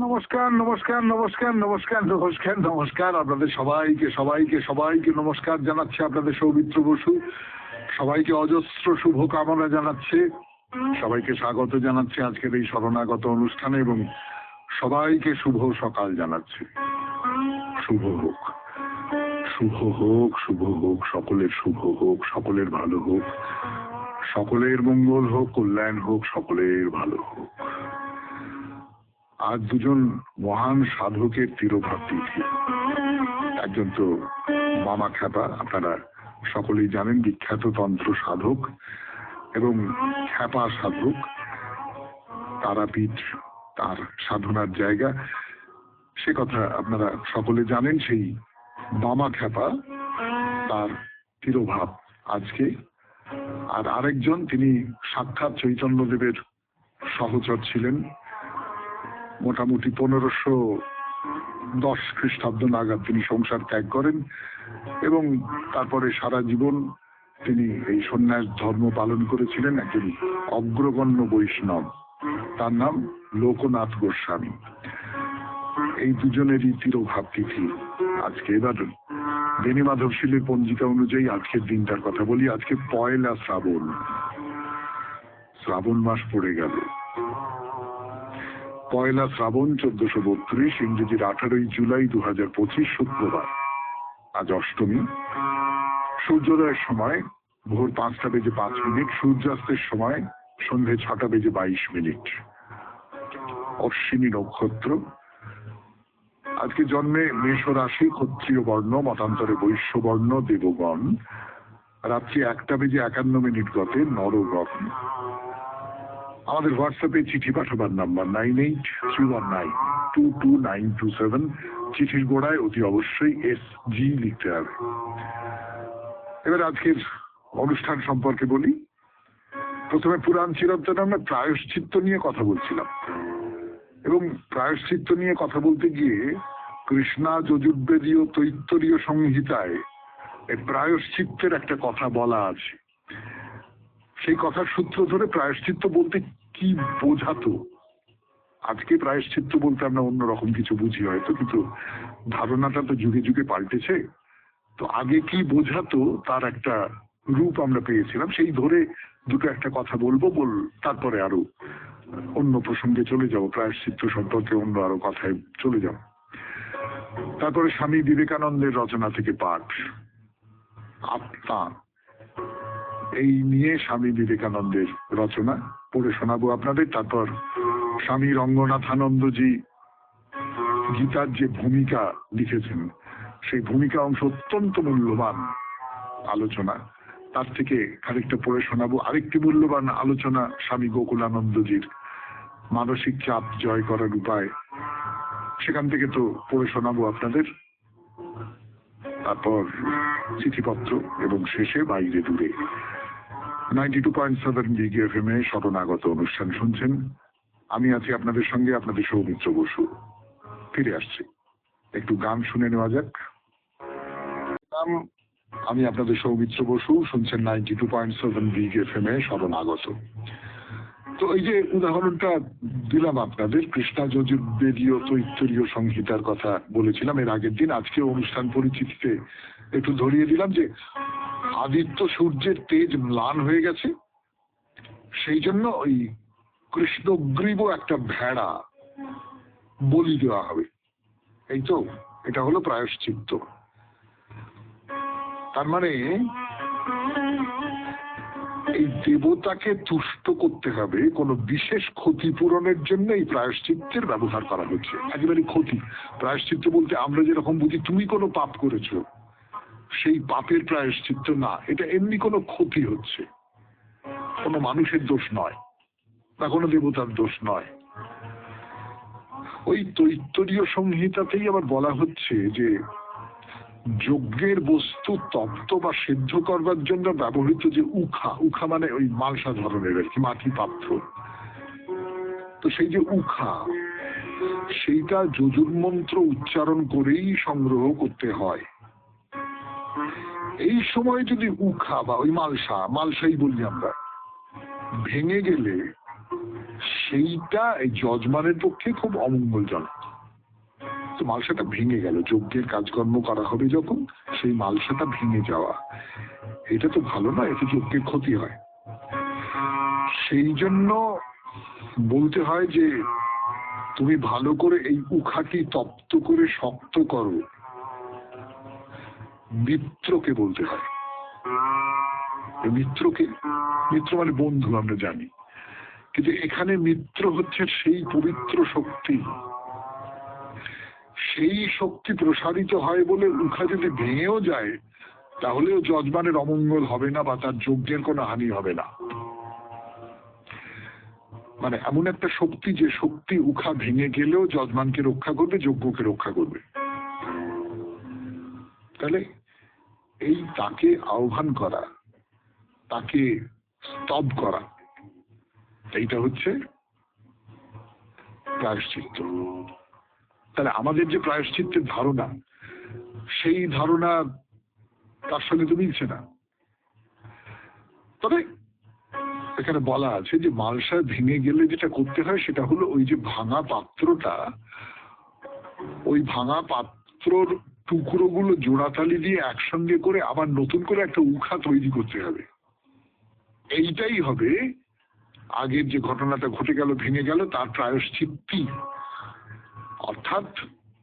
নমস্কার নমস্কার নমস্কার নমস্কার নমস্কার নমস্কার আপনাদের সবাইকে সবাইকে সবাইকে নমস্কার জানাচ্ছে আপনাদের সৌমিত্র বসু। সবাইকে অজস্র শুভ কামনা জানাচ্ছে, সবাইকে স্বাগত জানাচ্ছে আজকের এই শরণাগত অনুষ্ঠানে এবং সবাইকে শুভ সকাল জানাচ্ছে। শুভ হোক, শুভ হোক, শুভ হোক, সকলের শুভ হোক, সকলের ভালো হোক, সকলের মঙ্গল হোক, কল্যাণ হোক, সকলের ভালো হোক। আজ দুজন মহান সাধকের তিরোভাব তিথি। একজন তো মামা খ্যাপা, আপনারা সকলেই জানেন, বিখ্যাত তন্ত্র সাধক এবং খ্যাপা সাধক। তারাপীঠ তার সাধনার জায়গা, সে কথা আপনারা সকলে জানেন। সেই মামা খ্যাপা, তার তিরোভাব আজকে। আর আরেকজন, তিনি সাক্ষাৎ চৈতন্যদেবের সহচর ছিলেন। মোটামুটি 1510 খ্রিস্টাব্দ নাগাদ তিনি সংসার ত্যাগ করেন এবং তারপরে সারা জীবন তিনি এই সন্ন্যাস ধর্ম পালন করেছিলেন। একজন অগ্রগণ্য বৈষ্ণব, তার নাম লোকনাথ গোস্বামী। এই দুজনেরই তিরোভাব তিথি আজকে। এবার বেণী মাধবশীলের পঞ্জিকা অনুযায়ী আজকের দিনটার কথা বলি। আজকে পয়লা শ্রাবণ, শ্রাবণ মাস পড়ে গেল। পয়লা শ্রাবণ 1432, ইংরেজির 18ই জুলাই 2025, শুক্রবার। আজ অষ্টমী। সূর্যোদয়ের সময় ভোর 5টা বেজে 5 মিনিট, সূর্যাস্তের সময় সন্ধে 6টা বেজে 22 মিনিট। অশ্বিনী নক্ষত্র। আজকে জন্মে মেষ রাশি, ক্ষত্রিয় বর্ণ, মতান্তরে বৈশ্য বর্ণ, দেবগণ। রাত্রি 1টা বেজে 51 মিনিট গতে নরগণ। আমাদের হোয়াটসঅ্যাপে চিঠি পাঠাবার নাম্বার 9831922927। চিঠির গোড়ায় অতি অবশ্যই SG লিখতে হবে। এবার আজকের অনুষ্ঠান সম্পর্কে বলি। প্রথমে পুরাণ চিরন্তনে আমরা প্রায়শ্চিত্ত নিয়ে কথা বলছিলাম এবং প্রায়শ্চিত্ত নিয়ে কথা বলতে গিয়ে কৃষ্ণা যজুর্বেদীয় তৈত্তরীয় সংহিতায় এই প্রায়শ্চিত্তের একটা কথা বলা আছে। সেই কথার সূত্র ধরে প্রায়শ্চিত্ত বলতে কি বোঝাতো, আজকে প্রায়শ্চিত্ত বলতে আমরা অন্যরকম কিছু বুঝি হয়তো, কিন্তু ধারণাটা তো যুগে যুগে পাল্টেছে। তো আগে কি বোঝাতো তার একটা রূপ আমরা পেয়েছিলাম, সেই ধরে দুটো একটা কথা বলবো, তারপরে আরো অন্য প্রসঙ্গে চলে যাব, প্রায়শ্চিত্ত সম্পর্কে অন্য আরো কথায় চলে যাব। তারপরে স্বামী বিবেকানন্দের রচনা থেকে পাঠ, আত্মা। এই নিয়ে স্বামী বিবেকানন্দের রচনা পড়ে শোনাবো আপনাদের। তারপর স্বামী রঙ্গনাথানন্দজি গীতার যে ভূমিকা লিখেছেন, সেই ভূমিকা অংশ অত্যন্ত মূল্যবান আলোচনা, তার থেকে খানিকটা পড়ে শোনাবো। আরেকটি মূল্যবান আলোচনা স্বামী গোকুলানন্দজির মানসিক চাপ জয় করার উপায়, সেখান থেকে তো পড়ে শোনাবো আপনাদের। তারপর চিঠিপত্র এবং শেষে বাইরে দূরে। 92.7 বিগ FM এ শরণাগত অনুষ্ঠান শুনছেন। আমি আছি আপনাদের সঙ্গে, আপনাদের সৌমিত্র বসু। ফিরে আসছি, একটু গান শুনে নেওয়া যাক। আমি আপনাদের সৌমিত্র বসু, শুনছেন 92.7 বিগ FM এ শরণাগত। তো এই যে উদাহরণটা দিলাম আপনাদের, কৃষ্ণা যজুর্বেদীয় তৈত্তরীয় সংহিতার কথা বলেছিলাম এর আগের দিন। আজকে অনুষ্ঠান পরিচিতিতে একটু ধরিয়ে দিলাম যে আদিত্য সূর্যের তেজ ম্লান হয়ে গেছে, সেই জন্য ওই কৃষ্ণগ্রীব একটা ভেড়া বলি দেওয়া হবে। এই তো, এটা হলো প্রায়শ্চিত্ত। তার মানে এই দেবতাকে তুষ্ট করতে হবে, কোনো বিশেষ ক্ষতিপূরণের জন্য এই প্রায়শ্চিত্তের ব্যবহার করা হচ্ছে। একেবারে ক্ষতি। প্রায়শ্চিত্ত বলতে আমরা যেরকম বুঝি তুমি কোনো পাপ করেছো, সেই পাপের প্রায়শ্চিত্ত না। এটা এমনি কোনো ক্ষতি হচ্ছে, কোনো মানুষের দোষ নয় বা কোনো দেবতার দোষ নয়। ওই তৈত্তরীয় সংহিতাতেই আবার বলা হচ্ছে যে যজ্ঞের বস্তু তপ্ত বা সিদ্ধ করবার জন্য ব্যবহৃত যে উখা, উখা মানে ওই মালসা ধরনের আর কি, মাটি পাত্র। তো সেই যে উখা, সেইটা যজুর্মন্ত্র উচ্চারণ করেই সংগ্রহ করতে হয়। এই সময় যদি উখা বা ওই মালসাই বলি আমরা, ভেঙে গেলে সেইটা এই যজমানের পক্ষে খুব অমঙ্গলজনক। তো মালসাটা ভেঙে গেল, যজ্ঞের কাজকর্ম করা হবে যখন সেই মালসাটা ভেঙে যাওয়া, এটা তো ভালো নয়, এতে যজ্ঞের ক্ষতি হয়। সেই জন্য বলতে হয় যে তুমি ভালো করে এই উখাটি তপ্ত করে শক্ত করো, মিত্রকে বলতে হয়। মিত্রকে, মিত্র মানে বন্ধু আমরা জানি, কিন্তু এখানে মিত্র হচ্ছে সেই পবিত্র শক্তি। সেই শক্তি প্রসারিত হয় বলে উখা যদি ভেঙেও যায় তাহলেও যজমানের অমঙ্গল হবে না বা তার যজ্ঞের কোনো হানি হবে না। মানে এমন একটা শক্তি যে শক্তি উখা ভেঙে গেলেও যজমানকে রক্ষা করবে, যজ্ঞকে রক্ষা করবে। তাহলে এই তাকে আহ্বান করা, তাকে স্তব করা, এইটা হচ্ছে প্রায়শ্চিত্ত। তাহলে আমাদের যে প্রায়শ্চিত্তের ধারণা, সেই ধারণা তার সঙ্গে তো মিলছে না। তবে এখানে বলা আছে যে মালসা ভেঙে গেলে যেটা করতে হয় সেটা হলো ওই যে ভাঙা পাত্রটা, ওই ভাঙা পাত্রর টুকরোগুলো জোড়াতালি দিয়ে একসঙ্গে করে আবার নতুন করে একটা উখা তৈরি করতে হবে। এইটাই হবে আগের যে ঘটনাটা ঘটে গেল, ভেঙে গেল, তার প্রায়শ্চিত্তি। অর্থাৎ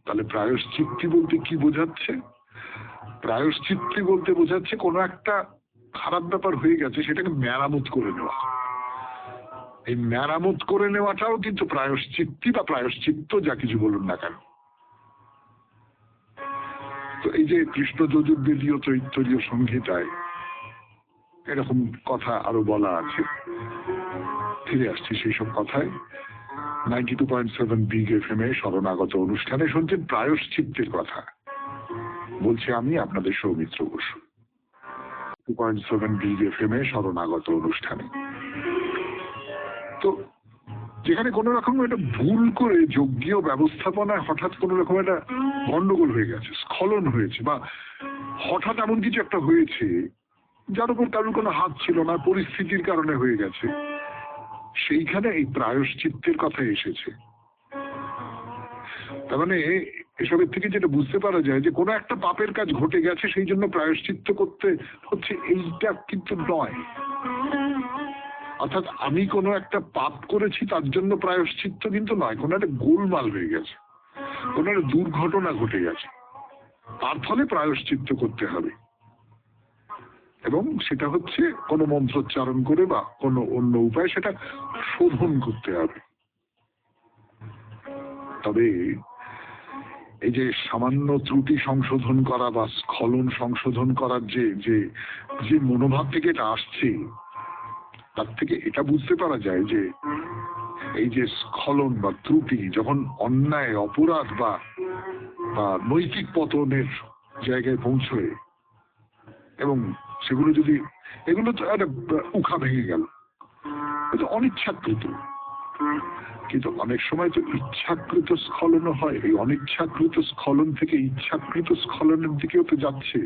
তাহলে প্রায়শ্চিত্তি বলতে কি বোঝাচ্ছে? প্রায়শ্চিত্তি বলতে বোঝাচ্ছে কোনো একটা খারাপ ব্যাপার হয়ে গেছে সেটাকে মেরামত করে নেওয়া। এই মেরামত করে নেওয়াটাও কিন্তু প্রায়শ্চিত্তি বা প্রায়শ্চিত্ত, যা কিছু বলুন না কেন। তো এই যে কৃষ্ণ যজুর্বেদীয় তৈত্তরীয় সংহিতায় এরকম কথা আরো বলা আছে। ফিরে আসছি সেই সব কথায়। 92.7 বিগ FM এ শরণাগত অনুষ্ঠানে শুনছেন প্রায়শ্চিত্তের কথা। বলছি আমি আপনাদের সৌমিত্র বসু। 2.7 বিগ FM এ শরণাগত অনুষ্ঠানে। তো যেখানে কোন রকম একটা ভুল করে যজ্ঞীয় ব্যবস্থাপনায় হঠাৎ কোন রকম একটা গন্ডগোল হয়ে গেছে, স্খলন হয়েছে, বা হঠাৎ এমন কিছু একটা হয়েছে যার উপর কারোর কোনো হাত ছিল না, পরিস্থিতির কারণে হয়ে গেছে, সেইখানে এই প্রায়শ্চিত্তের কথা এসেছে। তার মানে এসবের থেকে যেটা বুঝতে পারা যায় যে কোনো একটা পাপের কাজ ঘটে গেছে সেই জন্য প্রায়শ্চিত্ত করতে হচ্ছে, এইটা কিন্তু নয়। অর্থাৎ আমি কোনো একটা পাপ করেছি তার জন্য প্রায়শ্চিত্ত কিন্তু নয়, কোনো একটা গোলমাল হয়ে গেছে, কোনো একটা দুর্ঘটনা ঘটে গেছে, তার ফলে প্রায়শ্চিত্ত করতে হবে। এবং সেটা হচ্ছে কোনো মন্ত্রোচ্চারণ করে বা কোনো অন্য উপায়ে সেটা শোধন করতে হবে। তবে এই যে সামান্য ত্রুটি সংশোধন করা বা স্খলন সংশোধন করার যে যে যে মনোভাব থেকে এটা আসছে, তার থেকে এটা বুঝতে পারা যায় যে এই যে স্খলন বা ত্রুটি যখন অন্যায়, অপরাধ বা নৈতিক পতনের জায়গায় পৌঁছয়, এবং সেগুলো যদি, এগুলো তো একটা উখা ভেঙে গেল, এটা অনিচ্ছাকৃত, কিন্তু অনেক সময় তো ইচ্ছাকৃত স্খলনও হয়। এই অনিচ্ছাকৃত স্খলন থেকে ইচ্ছাকৃত স্খলনের দিকেও তো যাচ্ছে,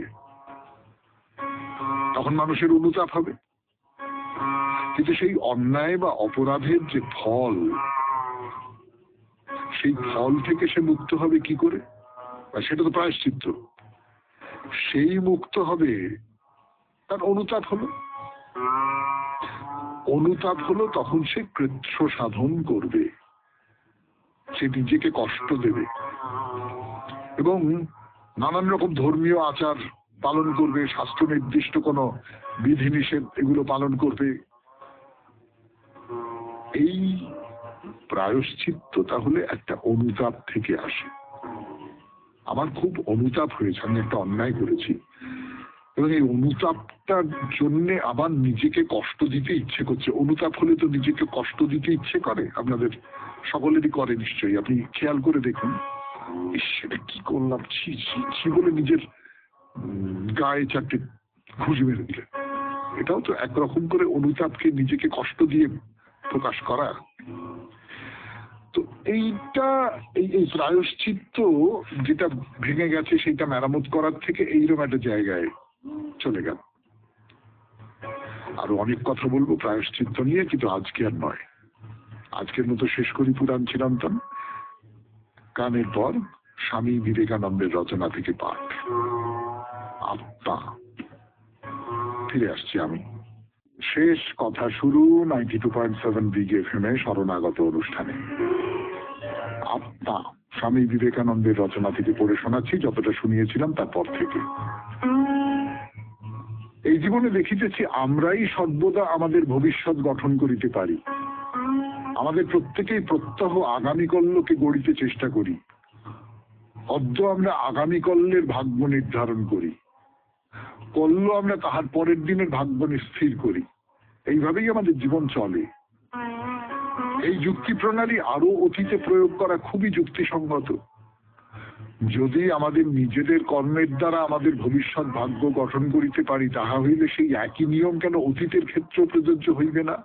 তখন মানুষের অনুতাপ হবে। কিন্তু সেই অন্যায় বা অপরাধের যে ফল, সেই ফল থেকে সে মুক্ত হবে কি করে? সেটা তো প্রায়শ্চিত্ত। সেই মুক্ত হবে, তার অনুতাপ হলো, অনুতাপ হলো তখন সে কৃচ্ছ সাধন করবে, সে নিজেকে কষ্ট দেবে এবং নানান রকম ধর্মীয় আচার পালন করবে, শাস্ত্র নির্দিষ্ট কোনো বিধিনিষেধ এগুলো পালন করবে। এই প্রায়শ্চিত্ত তাহলে একটা অনুতাপ থেকে আসে। আমার খুব অনুতাপ হয়েছে, আমি একটা অন্যায় করেছি এবং এই অনুতাপটার জন্য আবার নিজেকে কষ্ট দিতে ইচ্ছে করছে। অনুতাপ হলে তো নিজেকে কষ্ট দিতে ইচ্ছে করে, আপনাদের সকলেরই করে নিশ্চয়ই। আপনি খেয়াল করে দেখুন, সেটা কি করলাম, ছি ছি ছি বলে নিজের গায়ে চারটে ঘুষি মেরে দিলেন। এটাও তো একরকম করে অনুতাপকে নিজেকে কষ্ট দিয়ে প্রকাশ করা। তো এইটা এই প্রায়শ্চিত্ত যেটা ভেঙে গেছে সেটা মেরামত করার থেকে এইরকম একটা জায়গায় চলে গেল। আরো অনেক কথা বলবো প্রায়শ্চিত্ত নিয়ে, কিন্তু আজকে আর নয়। আজকের মতো শেষ করি পুরাণ চিরন্তন। গানের পর স্বামী বিবেকানন্দের রচনা থেকে পাঠ, আত্মা। ফিরে আসছি আমি। শেষ কথা শুরু 92.7 বিগ এফএম এ শরণাগত অনুষ্ঠানে। আত্মা স্বামী বিবেকানন্দের রচনা থেকে পড়ে শোনাচ্ছি, যতটা শুনিয়েছিলাম তারপর থেকে। এই জীবনে দেখিতেছি আমরাই সর্বদা আমাদের ভবিষ্যৎ গঠন করিতে পারি। আমাদের প্রত্যেকেই প্রত্যহ আগামীকল্যকে গড়িতে চেষ্টা করি। অদ্য আমরা আগামীকল্যের ভাগ্য নির্ধারণ করি, কল্য আমরা তাহার পরের দিনের ভাগ্য স্থির করি। এইভাবেই আমাদের জীবন চলে। এই যুক্তি প্রণালী আরো অতীতে প্রয়োগ করা খুবই যুক্তিসঙ্গত। যদি আমাদের নিজেদের কর্মের দ্বারা আমাদের ভবিষ্যৎ ভাগ্য গঠন করিতে পারি, তাহা হইলে সেই একই নিয়ম কেন অতীতের ক্ষেত্রে প্রযোজ্য হইবে না?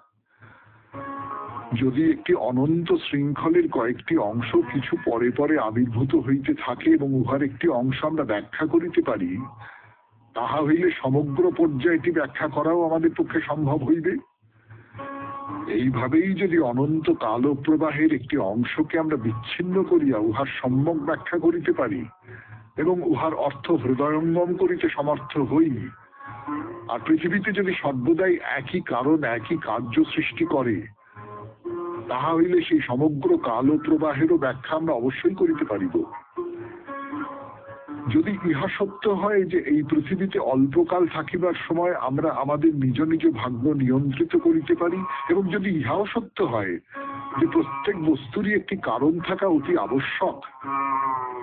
যদি একটি অনন্ত শৃঙ্খলের কয়েকটি অংশ কিছু পরে পরে আবির্ভূত হইতে থাকে এবং উহার একটি অংশ আমরা ব্যাখ্যা করিতে পারি, তাহা হইলে সমগ্র পর্যায়টি ব্যাখ্যা করাও আমাদের পক্ষে সম্ভব হইবে। এইভাবেই যদি অনন্ত কাল প্রবাহের একটি অংশকে আমরা বিচ্ছিন্ন করিয়া উহার সম্যক ব্যাখ্যা করিতে পারি এবং উহার অর্থ হৃদয়ঙ্গম করিতে সমর্থ হই, আর পৃথিবীতে যদি সর্বদাই একই কারণ একই কার্য সৃষ্টি করে, তাহা হইলে সেই সমগ্র কাল প্রবাহেরও ব্যাখ্যা আমরা অবশ্যই করিতে পারিব। যদি ইহা সত্য হয় যে এই পৃথিবীতে অল্পকাল থাকিবার সময় আমরা আমাদের নিজ নিজ ভাগ্য নিয়ন্ত্রিত করিতে পারি, এবং যদি ইহাও সত্য হয় যে প্রত্যেক বস্তুরই একটি কারণ থাকা অতি আবশ্যক,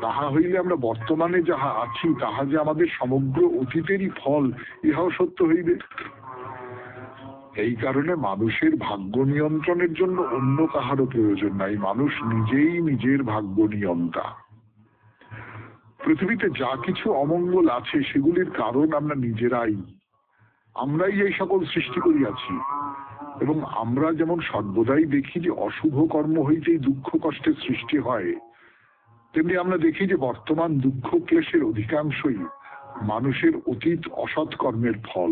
তাহা হইলে আমরা বর্তমানে যাহা আছি তাহা যে আমাদের সমগ্র অতীতেরই ফল, ইহাও সত্য হইবে। এই কারণে মানুষের ভাগ্য নিয়ন্ত্রণের জন্য অন্য কাহারও প্রয়োজন নাই। মানুষ নিজেই নিজের ভাগ্য নিয়ন্তা। পৃথিবীতে যা কিছু অমঙ্গল আছে সেগুলির কারণ আমরা নিজেরাই। আমরাই এই সকল সৃষ্টি করিয়াছি, এবং আমরা যেমন সর্বদাই দেখি যে অশুভ কর্ম হইতেই দুঃখ কষ্টের সৃষ্টি হয়, তেমনি আমরা দেখি যে বর্তমান দুঃখ ক্লেশের অধিকাংশই মানুষের অতীত অসৎ কর্মের ফল।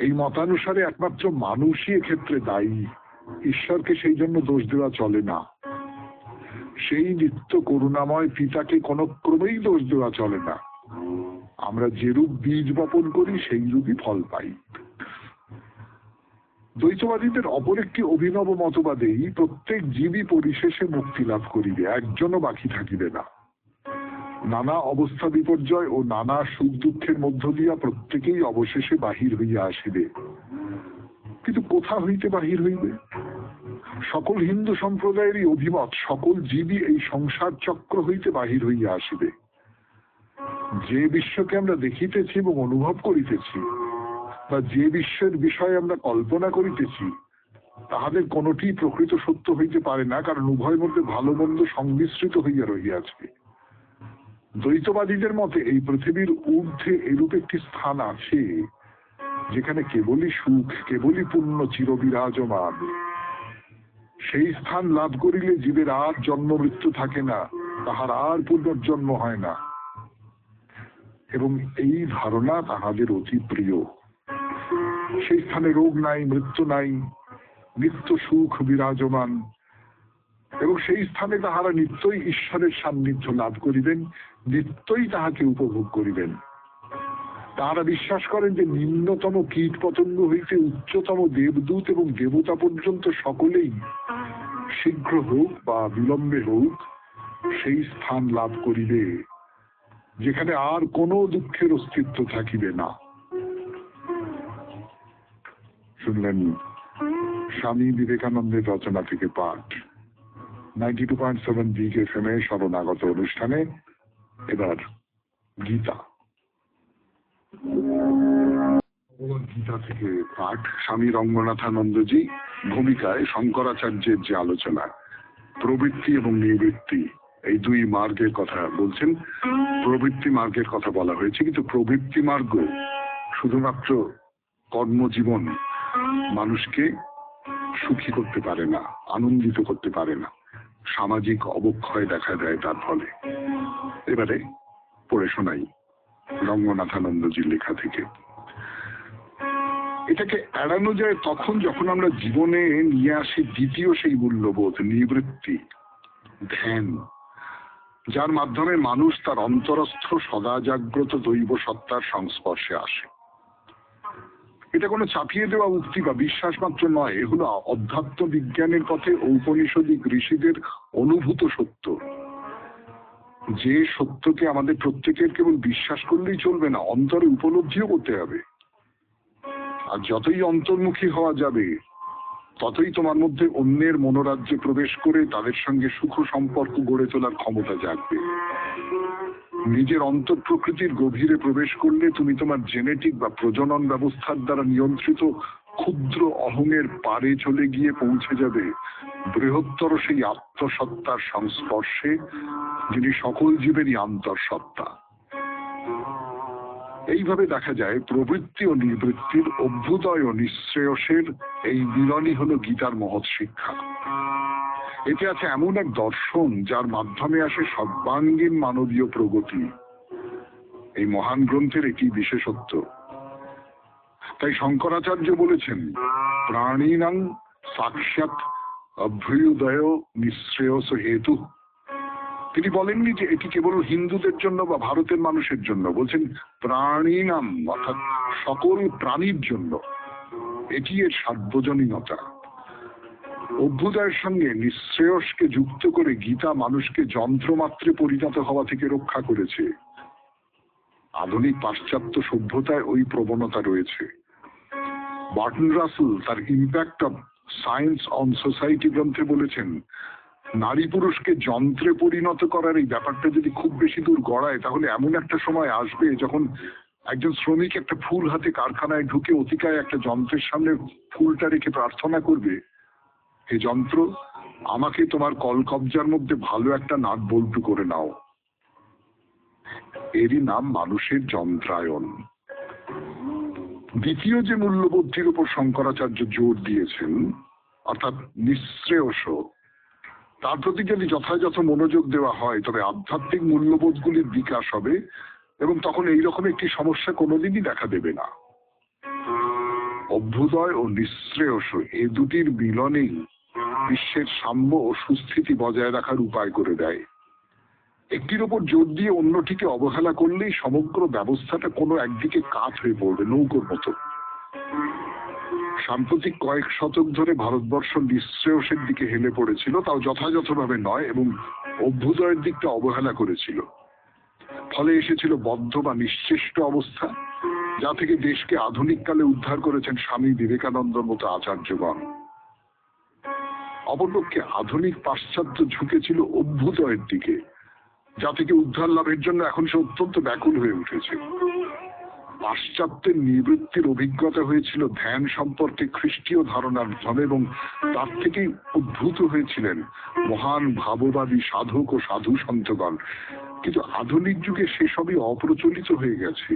এই মতানুসারে একমাত্র মানুষই এক্ষেত্রে দায়ী। ঈশ্বরকে সেই জন্য দোষ দেওয়া চলে না। সেই নিত্য করুণাময় পিতাকে কোনো ক্রমেই দোষ দেওয়া চলে না। আমরা যেরূপ বীজ বপন করি সেই রূপই ফল পাই। দ্বৈতবাদীদের অপর একটি অভিনব মতবাদেই প্রত্যেক জীবই পরিশেষে মুক্তি লাভ করিবে, একজনও বাকি থাকিবে না। নানা অবস্থা বিপর্যয় ও নানা সুখ দুঃখের মধ্য দিয়া প্রত্যেকেই অবশেষে বাহির হইয়া আসিবে। কিন্তু কোথা হইতে বাহির হইবে? সকল হিন্দু সম্প্রদায়েরই অভিমত সকল জীবই এই সংসার চক্র হইতে বাহির হইয়া আসিবে। যে বিশ্বকে আমরা দেখিতেছি এবং অনুভব করিতেছি, বা যে বিশ্বের বিষয়ে আমরা কল্পনা করিতেছি, তাহাদের কোনটি প্রকৃত সত্য হইতে পারে না, কারণ উভয়ের মধ্যে ভালো মন্দ সংমিশ্রিত হইয়া রহিয়াছে। দ্বৈতবাদীদের মতে এই পৃথিবীর ঊর্ধ্বে এরূপ একটি স্থান আছে যেখানে কেবলই সুখ, কেবলই পুণ্য চিরবিরাজমান। সেই স্থান লাভ করিলে জীবের আর জন্ম মৃত্যু থাকে না, তাহার আর পুনর্জন্ম হয় না, এবং এই ধারণা তাহাদের অতি প্রিয়। সেই স্থানে রোগ নাই, মৃত্যু নাই, নিত্য সুখ বিরাজমান, এবং সেই স্থানে তাহারা নিত্যই ঈশ্বরের সান্নিধ্য লাভ করিবেন, নিত্যই তাহাকে উপভোগ করিবেন। তাহারা বিশ্বাস করেন যে নিম্নতম কীট পতঙ্গ হইতে উচ্চতম দেবদূত এবং দেবতা পর্যন্ত সকলেই শীঘ্র হোক বা বিলম্বে হোক সেই স্থান লাভ করিবে যেখানে আর কোনো দুঃখের অস্তিত্ব থাকিবে না। শুনলেন স্বামী বিবেকানন্দের রচনা থেকে পাঠ, 92.7 বিগ এফএম এ শরণাগত অনুষ্ঠানে। এবার গীতা। গীতা থেকে পাঠ, স্বামী রঙ্গনাথানন্দজি ভূমিকায় শঙ্করাচার্যের যে আলোচনা, প্রবৃত্তি এবং নিবৃত্তি এই দুই মার্গের কথা বলছেন। প্রবৃত্তি মার্গের কথা বলা হয়েছে, কিন্তু প্রবৃত্তি মার্গ শুধুমাত্র কর্মজীবন মানুষকে সুখী করতে পারে না, আনন্দিত করতে পারে না, সামাজিক অবক্ষয় দেখা দেয় তার ফলে। এবারে পড়ে শোনাই রঙ্গনাথানন্দজির লেখা থেকে। এটাকে এড়ানো যায় তখন যখন আমরা জীবনে নিয়ে আসি দ্বিতীয় সেই মূল্যবোধ, নিবৃত্তি, ধ্যান, যার মাধ্যমে মানুষ তার অন্তরস্থ সদা জাগ্রত দৈব সত্তার সংস্পর্শে আসে। এটা কোনো চাপিয়ে দেওয়া উক্তি বা বিশ্বাস মাত্র নয়, এ হলো অধ্যাত্ম বিজ্ঞানের পথে ঔপনিষদিক ঋষিদের অনুভূত সত্য। যে সত্যকে আমাদের প্রত্যেকের কেবল বিশ্বাস করলেই চলবে না, অন্তরে উপলব্ধিও করতে হবে। আর যতই অন্তর্মুখী হওয়া যাবে ততই তোমার মধ্যে অন্যের মনোরাজ্যে প্রবেশ করে তাদের সঙ্গে সুখ সম্পর্ক গড়ে তোলার ক্ষমতা জাগবে। নিজের অন্তর প্রকৃতির গভীরে প্রবেশ করলে তুমি তোমার জেনেটিক বা প্রজনন ব্যবস্থার দ্বারা নিয়ন্ত্রিত ক্ষুদ্র অহংয়ের পারে চলে গিয়ে পৌঁছে যাবে বৃহত্তর সেই আত্মসত্তার সংস্পর্শে, যিনি সকল জীবেরই আন্তঃসত্তা। এইভাবে দেখা যায় প্রবৃত্তি ও নিবৃত্তির, অভ্যুদয় ও নিঃশ্রেয়সের এই মিলনই হলো গীতার মহৎ শিক্ষা। এতে আছে এমন এক দর্শন যার মাধ্যমে আসে সর্বাঙ্গীন মানবীয় প্রগতি। এই মহান গ্রন্থের একটি বিশেষত্ব। তাই শঙ্করাচার্য বলেছেন, প্রাণীনাং সাক্ষাৎ অভ্যুদয় নিঃশ্রেয়স হেতু। তিনি বলেননি যে এটি কেবল হিন্দুদের জন্য বা ভারতের মানুষের জন্য, বলছেন প্রাণীনাম, অর্থাৎ সকল প্রাণীর জন্য। এটি এর সার্বজনীনতা। অভ্যুদয়ের সঙ্গে নিঃশ্রেয়সকে যুক্ত করে গীতা মানুষকে যন্ত্রমাত্রে পরিণত হওয়া থেকে রক্ষা করেছে। আধুনিক পাশ্চাত্য সভ্যতায় ওই প্রবণতা রয়েছে। বার্টন রাসেল তার impact of science on society গ্রন্থে বলেছেন, নারী পুরুষকে যন্ত্রে পরিণত করার এই ব্যাপারটা যদি খুব বেশি দূর গড়ায়, তাহলে এমন একটা সময় আসবে যখন একজন শ্রমিক একটা ফুল হাতে কারখানায় ঢুকে অতিকায় একটা যন্ত্রের সামনে ফুলটা রেখে প্রার্থনা করবে, হে যন্ত্র, আমাকে তোমার কলকবজার মধ্যে ভালো একটা নাট বল্টু করে নাও। এরই নাম মানুষের যন্ত্রায়ন। দ্বিতীয় যে মূল্যবোধটির উপর শঙ্করাচার্য জোর দিয়েছেন, অর্থাৎ নিঃশ্রেয়স, তার প্রতি যদি যথাযথ মনোযোগ দেওয়া হয় তবে আধ্যাত্মিক মূল্যবোধগুলির বিকাশ হবে এবং তখন এইরকম একটি সমস্যা কোনোদিনই দেখা দেবে না। অভ্যুদয় ও নিঃশ্রেয়স এ দুটির মিলনেই বিশ্বের সাম্য ও সুস্থিতি বজায় রাখার উপায় করে দেয়। একটির ওপর জোর দিয়ে অন্যটিকে অবহেলা করলেই সমগ্র ব্যবস্থাটা কোনো একদিকে কাত হয়ে পড়বে, নৌকোর মতো। সাম্প্রতিক কয়েক শতক ধরে ভারতবর্ষ নিঃশ্রেয়সের দিকে হেলে পড়েছিল, তাও যথাযথভাবে নয়, এবং অভ্যুদয়ের দিকটা অবহেলা করেছিল। ফলে এসেছিল বদ্ধ বা নিশ্চেষ্ট অবস্থা, যা থেকে দেশকে আধুনিক কালে উদ্ধার করেছেন স্বামী বিবেকানন্দর মতো আচার্যগণ। অপরপক্ষে আধুনিক পাশ্চাত্য ঝুঁকেছিল অভ্যুদয়ের দিকে, যা থেকে উদ্ধার লাভের জন্য এখন সে অত্যন্ত ব্যাকুল হয়ে উঠেছে। পাশ্চাত্যের নিবৃত্তির অভিজ্ঞতা হয়েছিল ধ্যান সম্পর্কে খ্রিস্টীয় ধারণার ধনে, এবং তার থেকেই উদ্ভূত হয়েছিলেন মহান ভাববাদী সাধক ও সাধু সন্তগণ। কিন্তু আধুনিক যুগে সেসবই অপ্রচলিত হয়ে গেছে।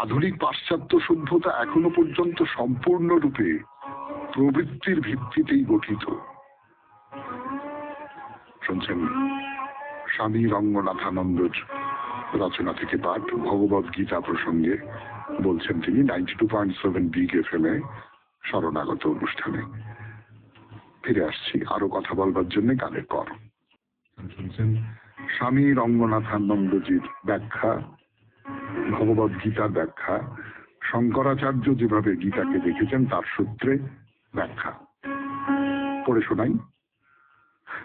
আধুনিক পাশ্চাত্য সভ্যতা এখনো পর্যন্ত সম্পূর্ণরূপে প্রবৃত্তির ভিত্তিতেই গঠিত। শুনছেন স্বামী রঙ্গনাথানন্দর রচনা থেকে পাঠ, ভগবদ গীতা প্রসঙ্গে বলছেন তিনি 92.7 বিগ FM এ শরণাগত অনুষ্ঠানে। ফিরে আসছি আরো কথা বলবার জন্য গানের পর। শুনছেন স্বামী রঙ্গনাথানন্দজির ব্যাখ্যা, ভগবদ গীতার ব্যাখ্যা, শঙ্করাচার্য যেভাবে গীতাকে দেখেছেন তার সূত্রে ব্যাখ্যা পড়ে শোনাই।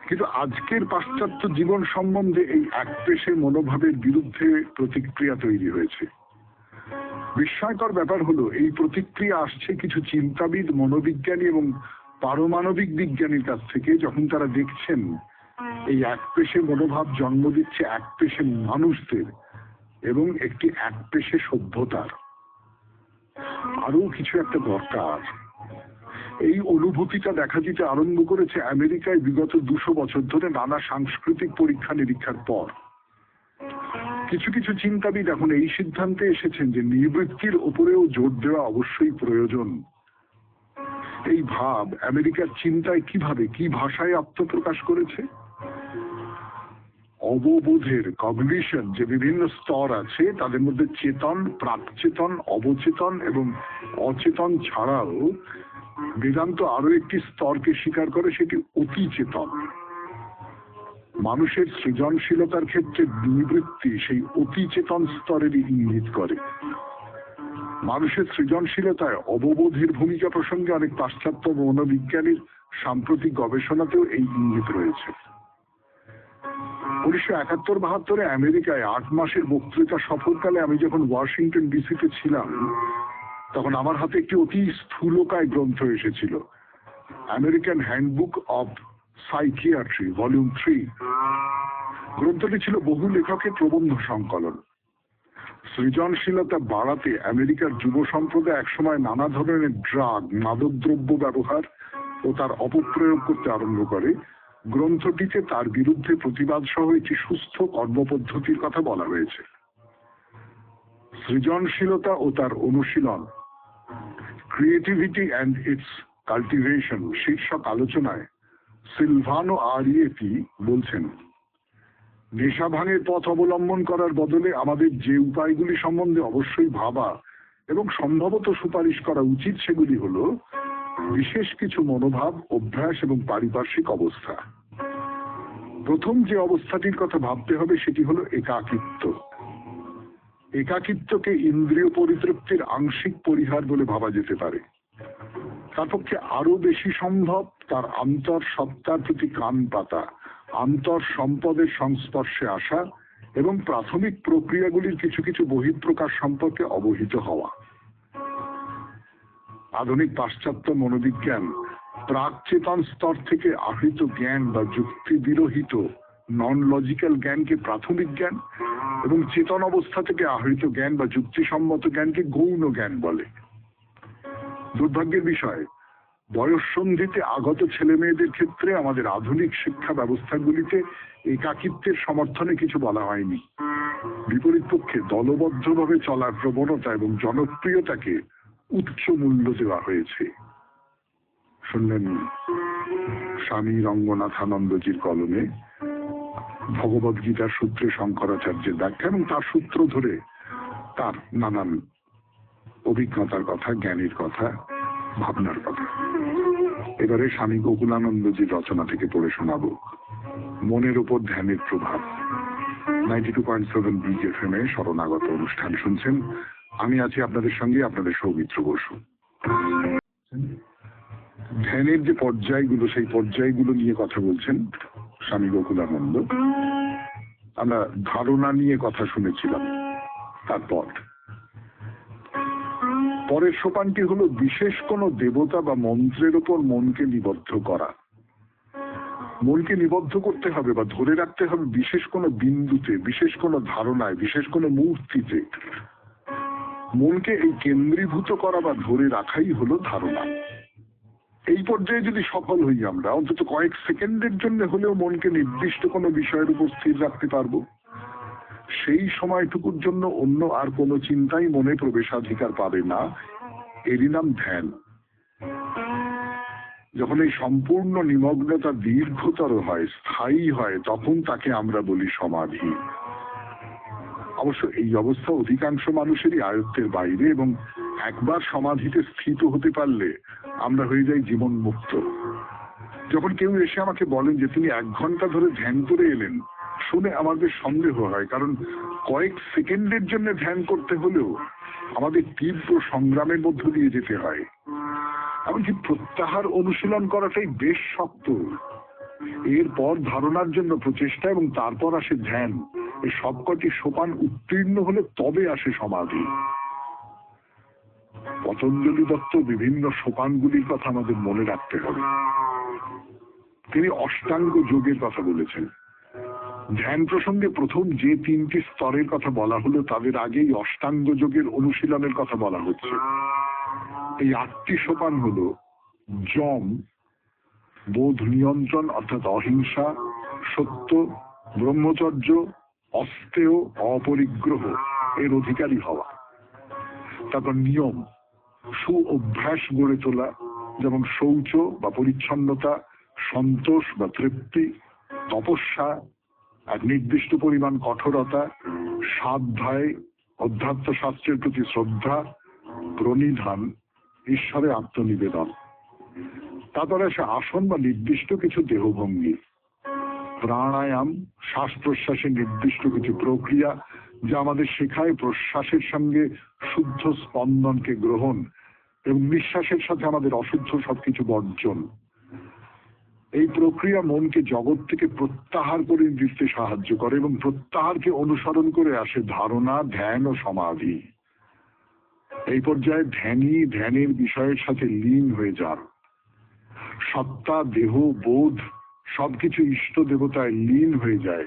কিন্তু আজকের পাশ্চাত্য জীবন সম্বন্ধে এই একপেশে মনোভাবের বিরুদ্ধে প্রতিক্রিয়া তৈরি হয়েছে। বিস্ময়কর ব্যাপার হলো, এই প্রতিক্রিয়া আসছে কিছু চিন্তাবিদ, মনোবিজ্ঞানী এবং পারমাণবিক বিজ্ঞানীর কাছ থেকে, যখন তারা দেখছেন এই একপেশে মনোভাব জন্ম দিচ্ছে একপেশে মানুষদের এবং একটি একপেশে সভ্যতার। আরো কিছু একটা দরকার। এই অনুভূতিটা দেখা দিতে আরম্ভ করেছে আমেরিকায় বিগত 200 বছর ধরে নানা সাংস্কৃতিক পরীক্ষা নিরীক্ষার পর। কিছু কিছু চিন্তাবিদ এখন এই সিদ্ধান্তে এসেছেন যে নিবৃত্তির উপরেও জোর দেওয়া অবশ্যই প্রয়োজন। এই ভাব আমেরিকার চিন্তায় কিভাবে, কি ভাষায় আত্মপ্রকাশ করেছে? অববোধের কগনিশন যে বিভিন্ন স্তর আছে, তাদের মধ্যে চেতন, প্রাকচেতন, অবচেতন এবং অচেতন ছাড়াও বেদান্ত আরো একটি স্তরকে স্বীকার করে, সেটি অতি চেতন। মানুষের সৃজনশীলতার ক্ষেত্রে নিবৃত্তি সেই অতি চেতন স্তরেরই ইঙ্গিত করে। মানুষের সৃজনশীলতায় অববোধের ভূমিকা প্রসঙ্গে অনেক পাশ্চাত্য মনোবিজ্ঞানীর সাম্প্রতিক গবেষণাতেও এই ইঙ্গিত রয়েছে। 1971-72 আমেরিকায় 8 মাসের বক্তৃতা সফরকালে আমি যখন ওয়াশিংটন ডিসিতে ছিলাম, তখন আমার হাতে একটি অতি স্থূলকায় গ্রন্থ এসেছিল, American handbook of psychiatry volume 3। গ্রন্থটি ছিল বহু লেখকের প্রবন্ধ সংকলন। সৃজনশীলতা বাড়াতে আমেরিকার যুব সম্প্রদায় একসময় নানা ধরনের ড্রাগ, মাদকদ্রব্য ব্যবহার ও তার অপপ্রয়োগ করতে আরম্ভ করে। গ্রন্থটিতে তার বিরুদ্ধে প্রতিবাদ সহ একটি সুস্থ কর্মপদ্ধতির কথা বলা হয়েছে। সৃজনশীলতা ও তার অনুশীলন, ক্রিয়েটিভিটি অ্যান্ড ইটস কাল্টিভেশন শীর্ষক আলোচনায় সিলভানো আরিয়েতি বলছেন, নেশা ভাঙের পথ অবলম্বন করার বদলে আমাদের যে উপায়গুলি সম্বন্ধে অবশ্যই ভাবা এবং সম্ভবত সুপারিশ করা উচিত সেগুলি হল বিশেষ কিছু মনোভাব, অভ্যাস এবং পারিপার্শ্বিক অবস্থা। প্রথম যে অবস্থাটির কথা ভাবতে হবে সেটি হলো একাকিত্ব। একাকিত্বকে ইন্দ্রিয় পরিতৃপ্তির আংশিক পরিহার বলে ভাবা যেতে পারে। তার পক্ষে আরো বেশি সম্ভব তার আন্তর সত্তার প্রতি কান পাতা, আন্তর সম্পদের সংস্পর্শে আসা এবং প্রাথমিক প্রক্রিয়াগুলির কিছু কিছু বহিঃপ্রকাশ সম্পর্কে অবহিত হওয়া। আধুনিক পাশ্চাত্য মনোবিজ্ঞান প্রাকচেতন স্তর থেকে আহৃত জ্ঞান বা যুক্তি বিরহিত নন লজিক্যাল জ্ঞানকে প্রাথমিক জ্ঞান এবং চেতন অবস্থা থেকে আহৃত জ্ঞান বা যুক্তিসম্মত জ্ঞানকে গৌণ জ্ঞান বলে। দুর্ভাগ্যের বিষয়, বয়ঃসন্ধিতে আগত ছেলে মেয়েদের ক্ষেত্রে আমাদের আধুনিক শিক্ষা ব্যবস্থাগুলিতে একাকিত্বের সমর্থনে কিছু বলা হয়নি। বিপরীত পক্ষে দলবদ্ধভাবে চলার প্রবণতা এবং জনপ্রিয়তাকে উচ্চ মূল্য দেওয়া হয়েছে। শুনলেন স্বামী রঙ্গনাথানন্দজির কলমে ভগবদ গীতার সূত্রে শঙ্করাচার্যের ব্যাখ্যা এবং তার সূত্র ধরে তার নানান অভিজ্ঞতার কথা, জ্ঞানের কথা, ভাবনার কথা। এবারে স্বামী গোকুলানন্দজির রচনা থেকে পড়ে শোনাবো, মনের উপর ধ্যানের প্রভাব। 92.7 বিগ এফএম এ শরণাগত অনুষ্ঠান শুনছেন। আমি আছি আপনাদের সঙ্গে, আপনাদের সৌমিত্র বসু। ধ্যানের যে পর্যায়গুলো, সেই পর্যায়গুলো নিয়ে কথা বলছেন স্বামী গোকুলানন্দ। আমরা ধারণা নিয়ে কথা শুনেছিলাম। তারপর পরের সোপানটি হলো বিশেষ কোনো দেবতা বা মন্ত্রের উপর মনকে নিবদ্ধ করা। মনকে নিবদ্ধ করতে হবে বা ধরে রাখতে হবে বিশেষ কোনো বিন্দুতে, বিশেষ কোনো ধারণায়, বিশেষ কোনো মূর্তিতে। মনকে এই কেন্দ্রীভূত করা বা ধরে রাখাই হলো ধারণা। এই পর্যায়ে যদি সফল হই আমরা, অন্তত কয়েক সেকেন্ডের জন্য হলেও মনকে নির্দিষ্ট কোনো বিষয়ের উপর স্থির রাখতে পারবো। সেই সময়টুকুর জন্য অন্য আর কোনো চিন্তাই মনে প্রবেশাধিকার পাবে না। এরই নাম ধ্যান। যখন এই সম্পূর্ণ নিমগ্নতা দীর্ঘতর হয়, স্থায়ী হয়, তখন তাকে আমরা বলি সমাধি। অবশ্য এই অবস্থা অধিকাংশ মানুষেরই আয়ত্তের বাইরে এবং একবার সমাধিতে স্থিত হতে পারলে আমরা হয়ে যাই জীবন মুক্ত। যখন কেউ এসে আমাকে বলেন যে তিনি 1 ঘন্টা ধরে ধ্যান করে এলেন, শুনে আমার বেশ সন্দেহ হয়, কারণ কয়েক সেকেন্ডের জন্য ধ্যান করতে হলেও আমাদের তীব্র সংগ্রামের মধ্য দিয়ে যেতে হয়। এমনকি প্রত্যাহার অনুশীলন করাটাই বেশ শক্ত। এরপর ধারণার জন্য প্রচেষ্টা এবং তারপর আসে ধ্যান। এই সবকটি সোপান উত্তীর্ণ হলে তবে আসে সমাধি। পতঞ্জলি দত্ত বিভিন্ন সোপানগুলির কথা আমাদের মনে রাখতে হবে। তিনি অষ্টাঙ্গ যোগের কথা বলেছেন। ধ্যান প্রসঙ্গে প্রথম যে 3টি স্তরের কথা বলা হলো, তাদের আগেই অষ্টাঙ্গ যোগের অনুশীলনের কথা বলা হচ্ছে। এই 8টি সোপান হলো যম, বোধ নিয়ন্ত্রণ অর্থাৎ অহিংসা, সত্য, ব্রহ্মচর্য, অস্তেয়, অপরিগ্রহ এর অধিকারী হওয়া। তারপর নিয়ম, সু অভ্যাস গড়ে তোলা, যেমন শৌচ বা পরিচ্ছন্নতা, সন্তোষ বা তৃপ্তি, তপস্যা, এক নির্দিষ্ট পরিমাণ কঠোরতা, স্বাধ্যায়, অধ্যাত্ম শাস্ত্রের প্রতি শ্রদ্ধা, প্রণিধান, ঈশ্বরে আত্মনিবেদন। তারপরে আসে আসন বা নির্দিষ্ট কিছু দেহভঙ্গি, প্রাণায়াম, শ্বাস প্রশ্বাসের নির্দিষ্ট কিছু প্রক্রিয়া যা আমাদের শেখায় প্রশ্বাসের সঙ্গে শুদ্ধ স্পন্দনকে গ্রহণ এবং নিঃশ্বাসের সাথে আমাদের অশুদ্ধ সবকিছু বর্জন। এই প্রক্রিয়া মনকে জগৎ থেকে প্রত্যাহার করে দিতে সাহায্য করে এবং প্রত্যাহারকে অনুসরণ করে আসে ধারণা, ধ্যান ও সমাধি। এই পর্যায়ে ধ্যানের বিষয়ের সাথে লীন হয়ে যান। সত্তা, দেহ, বোধ সবকিছু ইষ্ট দেবতায় লীন হয়ে যায়,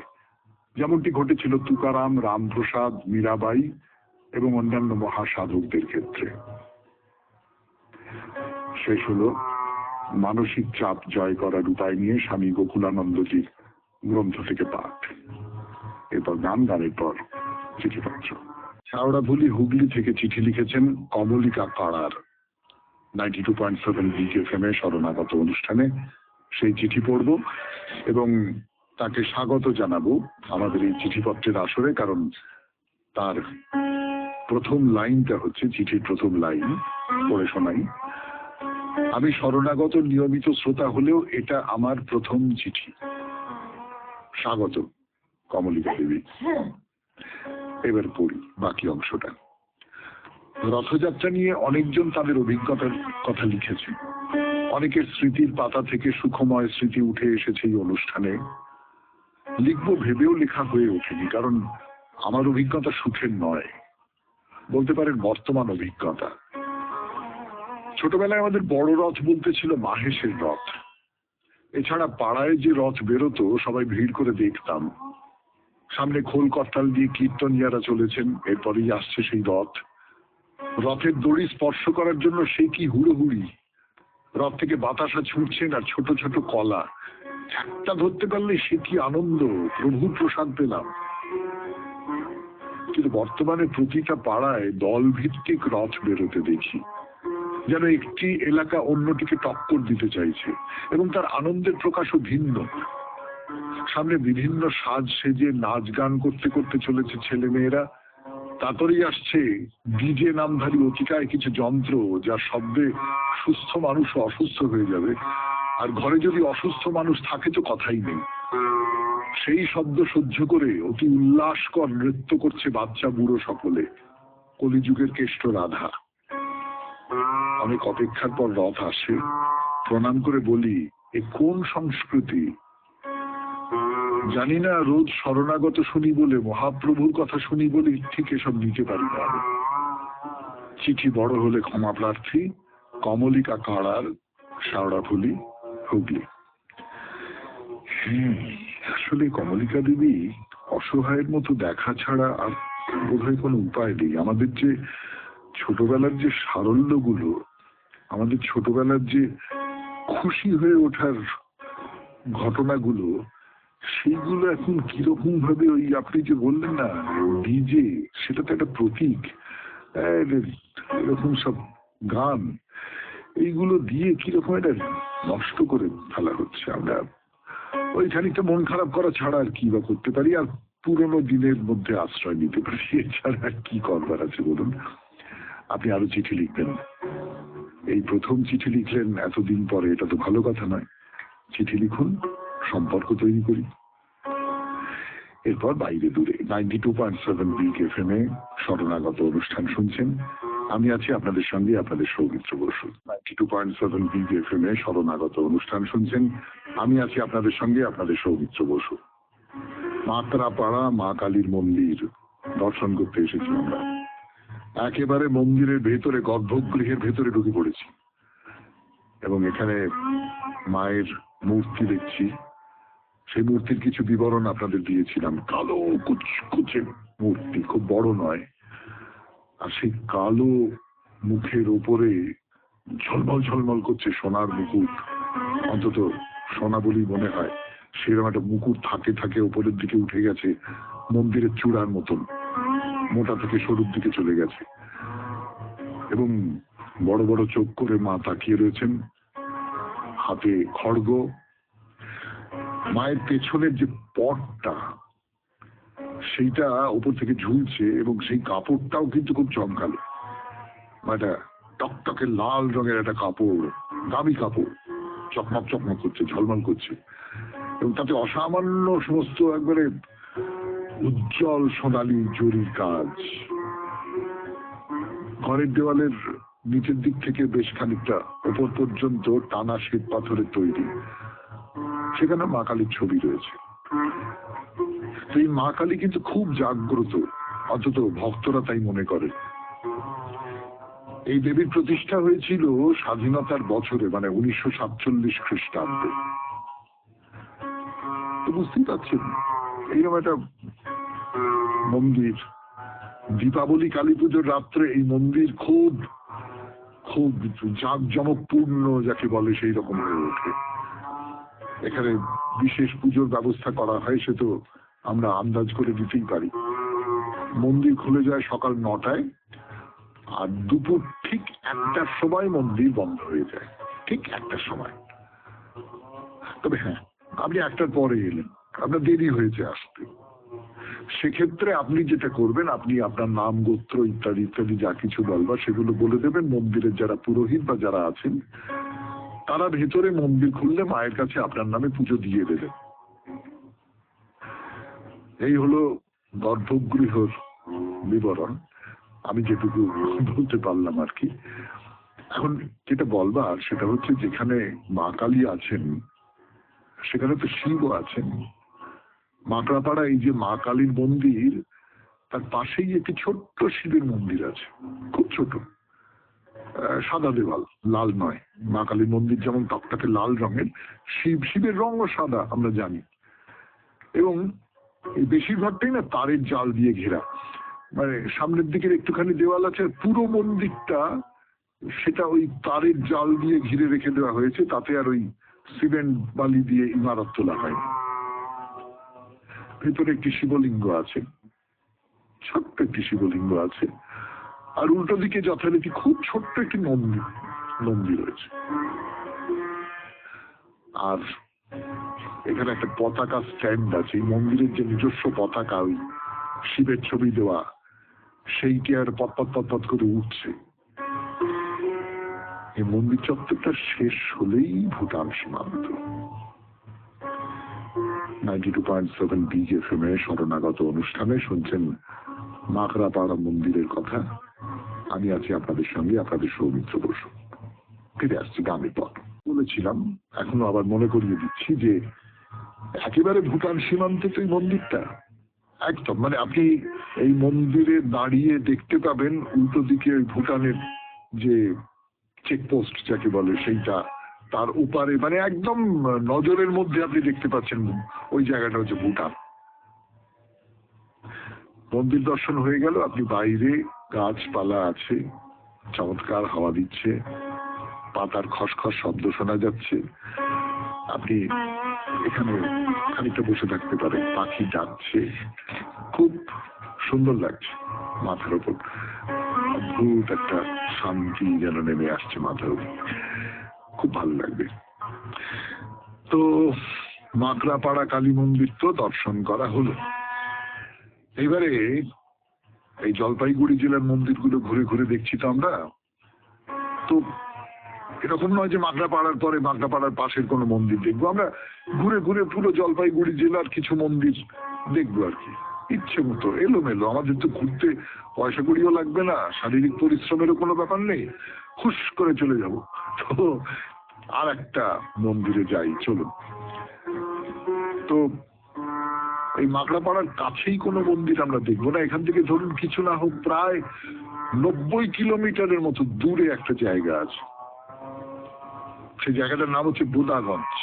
যেমনটি ঘটেছিল তুকারাম, রামপ্রসাদ, মীরাবাই এবং অন্যান্য মহাসাধকদের ক্ষেত্রে। শেষ হলো মানসিক চাপ জয় করার উপায় নিয়ে স্বামী গোকুলানন্দজির গ্রন্থ থেকে পাঠ। এরপর গানের পর চিঠিপত্র। হাওড়াভুলি, হুগলি থেকে চিঠি লিখেছেন কমলিকা কাড়ার। 92.7 বিগ এফএম এ শরণাগত অনুষ্ঠানে সেই চিঠি পড়ব এবং তাকে স্বাগত জানাবো আমাদের এই চিঠিপত্রের আসরে। কারণ তার প্রথম লাইনটা হচ্ছে চিঠির প্রথম লাইন, পড়ে শোনাই। আমি শরণাগত নিয়মিত শ্রোতা হলেও এটা আমার প্রথম চিঠি। স্বাগত কমলিকা দেবী। এবার পড়ি বাকি অংশটা। রথযাত্রা নিয়ে অনেকজন তাদের অভিজ্ঞতার কথা লিখেছে। অনেকের স্মৃতির পাতা থেকে সুখময় স্মৃতি উঠে এসেছে এই অনুষ্ঠানে। লিখবো ভেবেও লেখা হয়ে ওঠেনি, কারণ আমার অভিজ্ঞতা সুখের নয়, বলতে পারেন বর্তমান অভিজ্ঞতা। ছোটবেলায় আমাদের বড় রথ বলতে ছিল মাহেশের রথ। এছাড়া পাড়ায় যে রথ বেরোতো সবাই ভিড় করে দেখতাম। সামনে খোল করতাল দিয়ে কীর্তনিয়ারা চলেছেন, এরপরেই আসছে সেই রথ। রথের দড়ি স্পর্শ করার জন্য সে কি হুড়োহুড়ি। রথ থেকে বাতাসা ছুটছেন আর ছোট ছোট কলা, একটা ধরতে পারলে সে কি আনন্দ, প্রভুর প্রসাদ পেলাম। কিন্তু বর্তমানে প্রতিটা পাড়ায় দল ভিত্তিক রথ বেরোতে দেখি, যেন একটি এলাকা অন্যটিকে টক্কর দিতে চাইছে এবং তার আনন্দের প্রকাশও ভিন্ন। সামনে বিভিন্ন সাজ সেজে নাচ গান করতে করতে চলেছে ছেলে মেয়েরা। তারপরেই আসছে ডিজে নামধারী অতিকায় কিছু যন্ত্র, যার শব্দে সুস্থ মানুষও অসুস্থ হয়ে যাবে, আর ঘরে যদি অসুস্থ মানুষ থাকে তো কথাই নেই। সেই শব্দ সহ্য করে অতি উল্লাসকর নৃত্য করছে বাচ্চা বুড়ো সকলে। কলিযুগের কেষ্ট রাধা। অনেক অপেক্ষার পর রথ আসে, প্রণাম করে বলি, এ কোন সংস্কৃতি? জানি না, রোজ শরণাগত শুনি বলে, মহাপ্রভুর কথা শুনি বলে ঠিক এসব নিতে পারি না। চিঠি বড় হলে ক্ষমা প্রার্থী, কমলিকা কাড়ার, হাওড়াভুলি, হুগলি। আসলে কমলিকা দেবী, অসহায়ের মতো দেখা ছাড়া আর বোধহয় কোনো উপায় নেই। আমাদের যে ছোটবেলার যে সারল্যগুলো, আমাদের ছোটবেলার যে খুশি হয়ে ওঠার ঘটনাগুলো, সেইগুলো এখন কিরকম ভাবে, ওই আপনি যে বললেন না ডিজে, সেটা তো একটা প্রতীক, এরকম সব গান, এইগুলো দিয়ে কিরকম এটা নষ্ট করে ফেলা হচ্ছে। আমরা ওই খানিকটা মন খারাপ করা ছাড়া আর কি বা করতে পারি, আর পুরনো দিনের মধ্যে আশ্রয় নিতে পারি, এছাড়া আর কি করবার আছে বলুন। আপনি আরো চিঠি লিখবেন। এই প্রথম চিঠি লিখলেন এতদিন পরে, এটা তো ভালো কথা নয়। চিঠি লিখুন, সম্পর্ক তৈরি করি। এরপর বাইরে দূরে 92.7 বিগ এফএম এ শরণাগত অনুষ্ঠান শুনছেন। আমি আছি আপনাদের সঙ্গে, আপনাদের সৌমিত্র বসু। 92.7 বিগ এফএম এ শরণাগত অনুষ্ঠান শুনছেন। আমি আছি আপনাদের সঙ্গে, আপনাদের সৌমিত্র বসু। মাত্রাপাড়া মা কালীর মন্দির দর্শন করতে এসেছি আমরা। একেবারে মন্দিরের ভেতরে, গর্ভগৃহের ভেতরে ঢুকে পড়েছি এবং এখানে মায়ের মূর্তি দেখছি। সেই মূর্তির কিছু বিবরণ আপনাদের দিয়েছিলাম। কালো কুচকুচে মূর্তি, খুব বড় নয়, আর সেই কালো মুখের ওপরে ঝলমল ঝলমল করছে সোনার মুকুট। অন্তত সোনা বলেই মনে হয়। সেরকম একটা মুকুট থাকে থাকে ওপরের দিকে উঠে গেছে, মন্দিরের চূড়ার মতন, মোটা থেকে সরুর দিকে চলে গেছে এবং বড় বড় চোখ করে মা তাকিয়ে রয়েছেন, হাতে খড়গ। মায়ের পেছনের যে পটটা, সেইটা উপর থেকে ঝুলছে এবং সেই কাপড়টাও কিন্তু খুব জমকালো, একটা টকটকে লাল রঙের একটা কাপড়, দামি কাপড়, চকমক চকমক করছে, ঝলমল করছে, এবং তাতে অসামান্য সমস্ত একবারে উজ্জ্বল সোনালী জরির কাজ। ঘরের দেওয়ালের নিচের দিক থেকে বেশ খানিকটা উপর পর্যন্ত টানা শ্বেত পাথরের তৈরি, সেখানে মা কালীর ছবি রয়েছে। তো এই মা কালী কিন্তু খুব জাগ্রত, অন্তত ভক্তরা তাই মনে করে। এই দেবীর প্রতিষ্ঠা হয়েছিল স্বাধীনতার বছরে, মানে 1947 খ্রিস্টাব্দে। তো বুঝতেই পারছেন এইরকম একটা মন্দির, দীপাবলি কালী পুজোর রাত্রে এই মন্দির খুব খুব জাঁকজমকপূর্ণ যাকে বলে সেই রকম হয়ে ওঠে। এখানে বিশেষ পুজোর ব্যবস্থা করা হয়, সে তো আমরা আন্দাজ করে দিতেই পারি। মন্দির খুলে যায় সকাল 9টায়, আর দুপুর ঠিক 1টার সময় মন্দির বন্ধ হয়ে যায়, ঠিক 1টার সময়। তবে হ্যাঁ, আপনি 1টার পরে এলেন, আপনার দেরি হয়েছে আসতে, সেক্ষেত্রে আপনি যেটা করবেন, আপনি আপনার নাম, গোত্র ইত্যাদি ইত্যাদি যা কিছু বলবার সেগুলো বলে দেবেন। মন্দিরের যারা পুরোহিত বা যারা আছেন তারা ভেতরে মন্দির খুললে মায়ের কাছে আপনার নামে পুজো দিয়ে দেবেন। এই হলো গর্ভগৃহর বিবরণ, আমি যেটুকু বলতে পারলাম আর কি। এখন যেটা বলবার সেটা হচ্ছে, যেখানে মা কালী আছেন সেখানে তো শিবও আছেন। মাকড়াপাড়া এই যে মা কালীর মন্দির, তার পাশেই একটি ছোট্ট শিবের মন্দির আছে, খুব ছোট, সাদা দেওয়াল, লাল নয়। মা কালীর মন্দির যেমন টকটকে লাল রঙের, শিবের রঙও সাদা আমরা জানি, এবং এই বেশিরভাগটাই না তারের জাল দিয়ে ঘেরা। মানে সামনের দিকের একটুখানি দেওয়াল আছে, পুরো মন্দিরটা সেটা ওই তারের জাল দিয়ে ঘিরে রেখে দেওয়া হয়েছে, তাতে আর ওই সিমেন্ট বালি দিয়ে ইমারত তোলা হয়। ভেতরে একটি শিবলিঙ্গ আছে, ছোট্ট একটি শিবলিঙ্গ আছে, আর উল্টো দিকে যথারীতি খুব ছোট্ট একটি মন্দির রয়েছে। আর এখানে একটা পতাকা স্ট্যান্ড আছে, এই মন্দিরের যে নিজস্ব পতাকা, ওই শিবের ছবি দেওয়া, সেইটি আর পতপত পতপত করে উঠছে। এই মন্দির চত্বরটা শেষ হলেই ভুটান সীমান্ত। 92.7 বিগ এফএম এ শরণাগত অনুষ্ঠানে শুনছেন মাকড়াপাড়া মন্দিরের কথা। আমি আছি আপনাদের সঙ্গে, আপনাদের সৌমিত্র বসু। ফিরে আসছি গানের পর। বলেছিলাম, এখনো আবার মনে করিয়ে দিচ্ছি যে একেবারে ভুটান সীমান্তে তো এই মন্দিরটা একদম, মানে আপনি এই মন্দিরে দাঁড়িয়ে দেখতে পাবেন উল্টো দিকে ওই ভুটানের যে চেকপোস্ট যাকে বলে সেইটা, তার উপারে, মানে একদম নজরের মধ্যে আপনি দেখতে পাচ্ছেন ওই জায়গাটা হচ্ছে ভুটান। মন্দির দর্শন হয়ে গেল, আপনি বাইরে, গাছপালা আছে, চমৎকার হাওয়া দিচ্ছে, পাতার খসখস শব্দ শোনা যাচ্ছে, আপনি এখানে খানিকটা বসে থাকতে পারেন, পাখি ডাকছে, খুব সুন্দর লাগছে। মাথার উপর অদ্ভুত একটা শান্তি যেন নেমে আসছে মাথার উপর, খুব ভালো লাগবে। তো মাকড়াপাড়া কালী মন্দির তো দর্শন করা হলো। এবারে এই জলপাইগুড়ি জেলার মন্দিরগুলো ঘুরে ঘুরে দেখছি তো আমরা। তো এরকম নয় যে মাকড়াপাড়ার পরে মাকড়াপাড়ার পাশের কোনো মন্দির দেখবো, আমরা ঘুরে ঘুরে পুরো জলপাইগুড়ি জেলার কিছু মন্দির দেখবো আর কি, ইচ্ছে মতো এলোমেলো। আমাদের তো ঘুরতে পয়সা কড়িও লাগবে না, শারীরিক পরিশ্রমেরও কোনো ব্যাপার নেই, হুশ করে চলে যাব। তো আর একটা মন্দিরে যাই, চলুন। তো এই মাকড়াপাড়ার কাছেই কোনো মন্দির আমরা দেখবো না, এখান থেকে ধরুন কিছু না হোক প্রায় 90 কিলোমিটারের মতো দূরে একটা জায়গা আছে। সেই জায়গাটার নাম হচ্ছে বুদাগঞ্জ,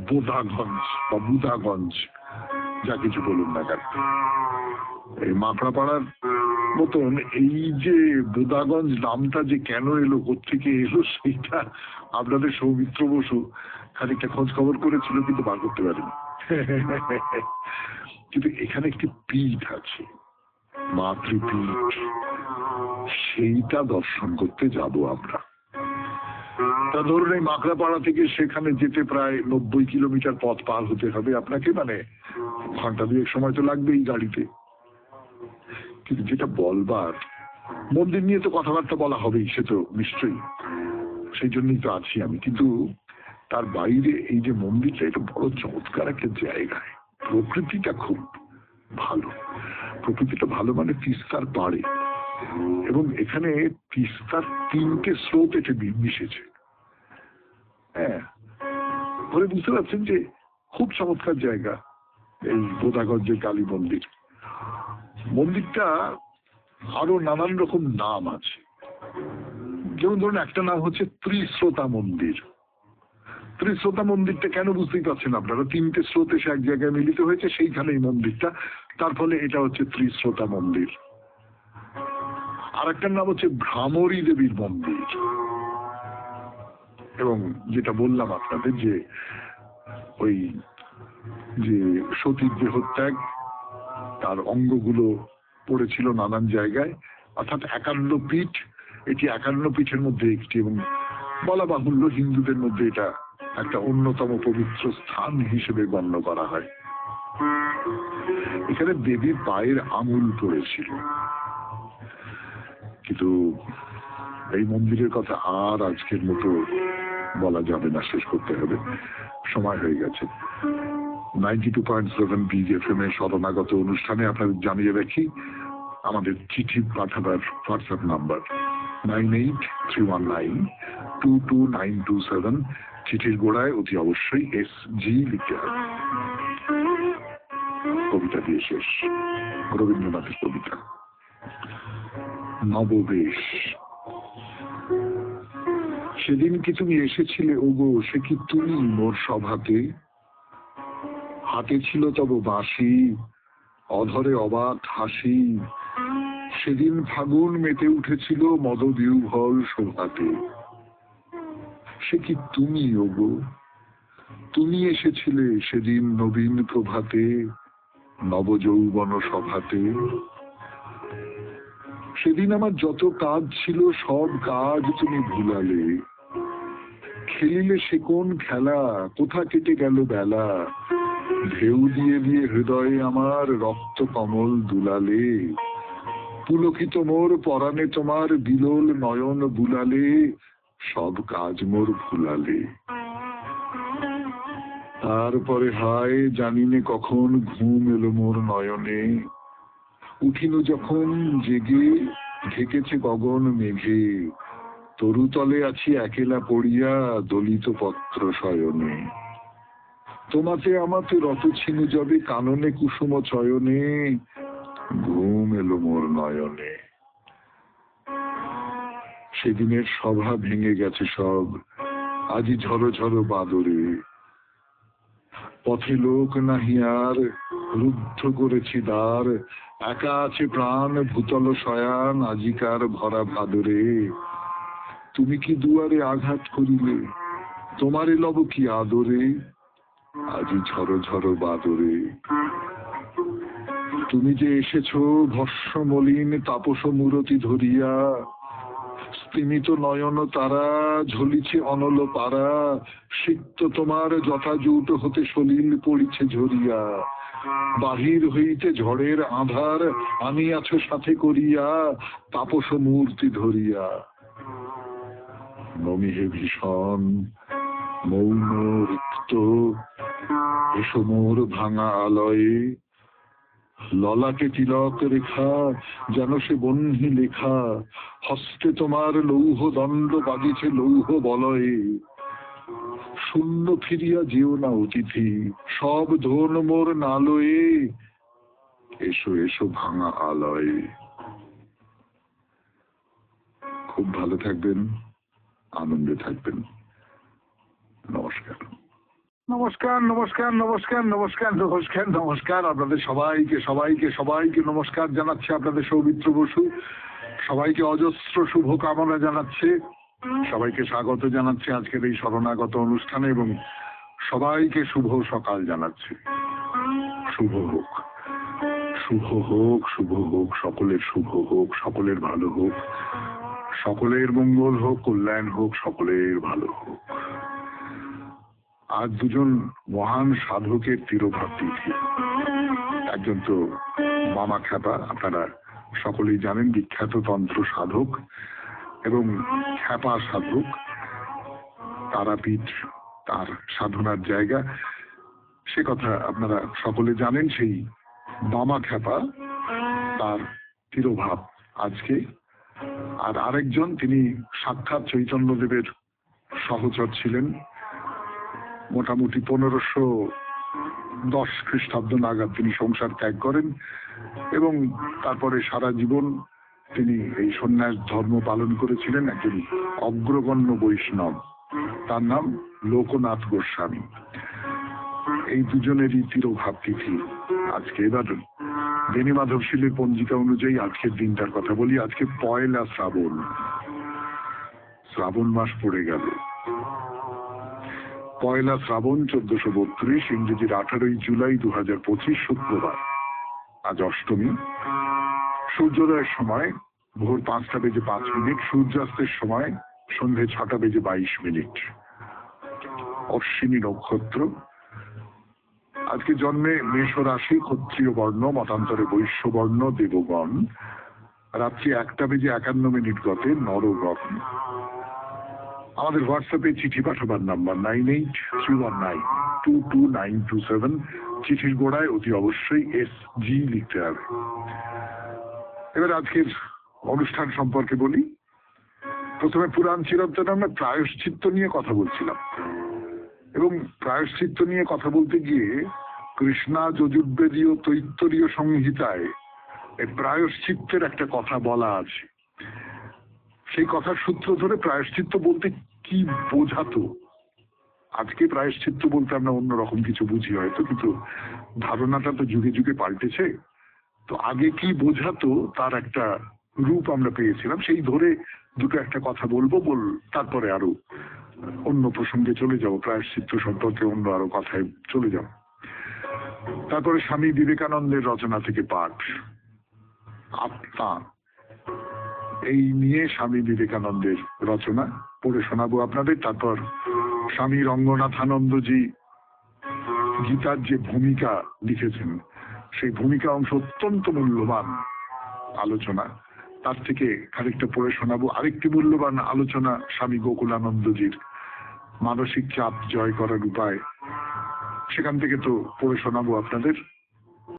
বোধাগঞ্জ বা বুদাগঞ্জ, যা কিছু বলুন না কেন। এই মাকড়াপাড়ার মতন এই যে বুদাগঞ্জ নামটা যে কেন এলো, কোত্থেকে এলো, সেইটা আপনাদের সৌমিত্র বসু খানিকটা খোঁজ খবর করেছিল, কিন্তু বার করতে পারেনি। কিন্তু এখানে একটি পীঠ আছে, মাতৃপীঠ, সেইটা দর্শন করতে যাব আমরা। তা ধরুন এই মাকড়াপাড়া থেকে সেখানে যেতে প্রায় 90 কিলোমিটার পথ পার হতে হবে আপনাকে, মানে ঘন্টা দুয়েক সময় তো লাগবেই গাড়িতে। কিন্তু যেটা বলবার, মন্দির নিয়ে তো কথাবার্তা বলা হবেই, সে তো নিশ্চয়ই, সেই জন্যই তো আছি আমি। কিন্তু তার বাইরে এই যে মন্দিরটা, এটা বড় চমৎকার একটা জায়গায়, প্রকৃতিটা খুব ভালো। প্রকৃতিটা ভালো মানে তিস্তার পাড়ে, এবং এখানে তিস্তার 3টে স্রোত এতে মিশেছে। হ্যাঁ, বলে বুঝতে পারছেন যে খুব চমৎকার জায়গা এই বোদাগঞ্জের কালী মন্দির। মন্দিরটা আরো নানান রকম নাম আছে, যেমন ধরুন একটা নাম হচ্ছে ত্রিশ্রোতা মন্দির। ত্রিশ্রোতা মন্দিরটা কেন বুঝতেই পারছেন আপনারা, 3টে স্রোত এসে এক জায়গায় মিলিত হয়েছে, সেইখানে এই মন্দিরটা, তার ফলে এটা হচ্ছে ত্রিশ্রোতা মন্দির। আর একটার নাম হচ্ছে ভ্রামরী দেবীর মন্দির। এবং যেটা বললাম আপনাদের যে ওই যে সতীর দেহত্যাগ, তার অঙ্গগুলো পড়েছিল নানান জায়গায়, অর্থাৎ 51 পীঠ, এটি 51 পীঠের মধ্যে একটি, এবং বলা বাহুল্য হিন্দুদের মধ্যে এটা একটা অন্যতম পবিত্র স্থান হিসেবে গণ্য করা হয়। এখানে দেবীর পায়ের আঙুল পড়েছিল। কিন্তু এই মন্দিরের কথা আর আজকের মতো বলা যাবে না, শেষ করতে হবে, সময় হয়ে গেছে। 92.7 বিগ এফএম এর শরণাগত অনুষ্ঠানে আপনাদের জানিয়ে রাখি আমাদের চিঠি পাঠাবার হোয়াটসঅ্যাপ নাম্বার 9831922927। চিঠির গোড়ায় অতি অবশ্যই SG লিখতে হবে। কবিতা দিয়ে শেষ, রবীন্দ্রনাথের কবিতা নববেশ। সেদিন কি তুমি এসেছিলে ওগো, সে কি তুমি মোর সভাতে? হাতে ছিল তব বাঁশি, অধরে অবাক হাসি। সেদিন ফাগুন মেতে উঠেছিল মদবিহ্বল শোভাতে। সে কি তুমি ওগো, তুমি এসেছিলে সেদিন নবীন প্রভাতে, নবযৌবন সভাতে। সেদিন আমার যত কাজ ছিল সব কাজ তুমি ভুলালে। খেলিলে সে কোন খেলা, কোথা কেটে গেল বেলা। ঢেউ দিয়ে দিয়ে হৃদয়ে আমার রক্ত কমল দুলালে। পুলকিত মোর পরাণে তোমার বিলোল নয়ন বুলালে, সব কাজ মোর ভুলালে। তারপরে হায় জানিনে কখন ঘুম এলো মোর নয়নে। উঠিল যখন জেগে ঢেকেছে গগন মেঘে। তরুতলে আছি একেলা পড়িয়া দলিত পত্র শয়নে। তোমাতে আমাতে রত ছিনু যবে কাননে কুসুম চয়নে। ঘুম এলো মোর নয়নে। সেদিনের সভা ভেঙে গেছে সব, আজি ঝড়ো ঝড়ো বাদরে। পথে লোক নাহি আর, রুদ্ধ করেছি দ্বার। একা আছে প্রাণ ভূতল শয়ান, আজিকার ভরা ভাদরে। তুমি কি দুয়ারে আঘাত করিলে, তোমারে লব কি আদরে। আজি ঝড়ো ঝড়ো বাদরে। তুমি যে এসেছ ভস্ম মলিন তাপস মূরতি ধরিয়া। স্তিমিত নয়ন তারা, ঝলিছে অনল পারা। সিক্ত তোমার যথাযুত হতে সলিল পড়িছে ঝরিয়া। বাহির হইতে ঝড়ের আঁধার আনিয়াছ সাথে করিয়া, তাপস মূর্তি ধরিয়া। নমিহে ভীষণ মৌন রিক্ত, এসো মোর ভাঙা আলয়ে। ললাটে তিলক রেখা যেন সে বহ্নি লেখা। হস্তে তোমার লৌহ দণ্ড বাজিছে লৌহ বলয়ে। শূন্য ফিরিয়া যেও না অতিথি, সব ধন মোর নালয়ে। এসো এসো ভাঙা আলয়ে। খুব ভালো থাকবেন, আনন্দে থাকবেন। নমস্কার। নমস্কার নমস্কার নমস্কার নমস্কার নমস্কার নমস্কার। আপনাদের সবাইকে সবাইকে সবাইকে নমস্কার জানাচ্ছে আপনাদের সৌমিত্র বসু। সবাইকে অজস্র শুভ কামনা জানাচ্ছে, সবাইকে স্বাগত জানাচ্ছে আজকের এই শরণাগত অনুষ্ঠানে, এবং সবাইকে শুভ সকাল জানাচ্ছে। শুভ হোক, শুভ হোক, শুভ হোক, সকলের শুভ হোক, সকলের ভালো হোক, সকলের মঙ্গল হোক, কল্যাণ হোক, সকলের ভালো হোক। আজ দুজন মহান সাধকের তিরোভাব তিথি। একজন তো বামা খ্যাপা, আপনারা সকলেই জানেন, বিখ্যাত তন্ত্র সাধক এবং খ্যাপা সাধক। তারাপীঠ তার সাধনার জায়গা, সে কথা আপনারা সকলে জানেন। সেই বামা খ্যাপা, তার তিরোভাব আজকে। আর আরেকজন, তিনি সাক্ষাৎ চৈতন্যদেবের সহচর ছিলেন। মোটামুটি 1510 খ্রিস্টাব্দ নাগাদ তিনি সংসার ত্যাগ করেন এবং তারপরে সারা জীবন তিনি এই সন্ন্যাস ধর্ম পালন করেছিলেন। একজন অগ্রগণ্য বৈষ্ণব, তার নাম লোকনাথ গোস্বামী। এই দুজনেরই তিরোভাব তিথি আজকে। এবার বেণী মাধবশীলের পঞ্জিকা অনুযায়ী আজকের দিনটার কথা বলি। আজকে পয়লা শ্রাবণ, শ্রাবণ মাস পড়ে গেল। পয়লা শ্রাবণ 1432, ইংরেজির 18ই জুলাই 2025, শুক্রবার। আজ অষ্টমী। সূর্যোদয়ের সময় ভোর 5:05, সূর্যাস্তের সময় সন্ধে 6:22। অশ্বিনী নক্ষত্র। আজকে জন্মে মেষ রাশি, ক্ষত্রিয় বর্ণ, মতান্তরে বৈশ্য বর্ণ, দেবগণ। রাত্রি 1:51 গতে নরগণ। আমাদের হোয়াটসঅ্যাপে চিঠি পাঠাবার নাম্বার 9831922927। চিঠির গোড়ায় অতি অবশ্যই SG লিখতে হবে। এবার আজকের অনুষ্ঠান সম্পর্কে বলি। প্রথমে পুরাণ চিরন্তন আমরা প্রায়শ্চিত্ত নিয়ে কথা বলছিলাম এবং প্রায়শ্চিত্ত নিয়ে কথা বলতে গিয়ে কৃষ্ণা যজুর্বেদীয় তৈত্তরীয় সংহিতায় এই প্রায়শ্চিত্তের একটা কথা বলা আছে। সেই কথার সূত্র ধরে প্রায়শ্চিত্ত বলতে কি বোঝাতো, আজকে প্রায়শ্চিত্ত বলতে আমরা অন্যরকম কিছু বুঝি হয়তো, কিন্তু ধারণাটা তো যুগে যুগে পাল্টেছে। তো আগে কি বোঝাতো তার একটা রূপ আমরা পেয়েছিলাম, সেই ধরে দুটো একটা কথা বলবো, তারপরে আরো অন্য প্রসঙ্গে চলে যাব, প্রায়শ্চিত্ত সম্পর্কে অন্য আরো কথায় চলে যাব। তারপরে স্বামী বিবেকানন্দের রচনা থেকে পাঠ, আত্মা। এই নিয়ে স্বামী বিবেকানন্দের রচনা পড়ে শোনাবো আপনাদের। তারপর স্বামী রঙ্গনাথানন্দজি গীতার যে ভূমিকা লিখেছেন, সেই ভূমিকা অংশ অত্যন্ত মূল্যবান আলোচনা, তার থেকে খানিকটা পড়ে শোনাবো। আরেকটি মূল্যবান আলোচনা স্বামী গোকুলানন্দজির মানসিক চাপ জয় করার উপায়, সেখান থেকে তো পড়ে শোনাবো আপনাদের।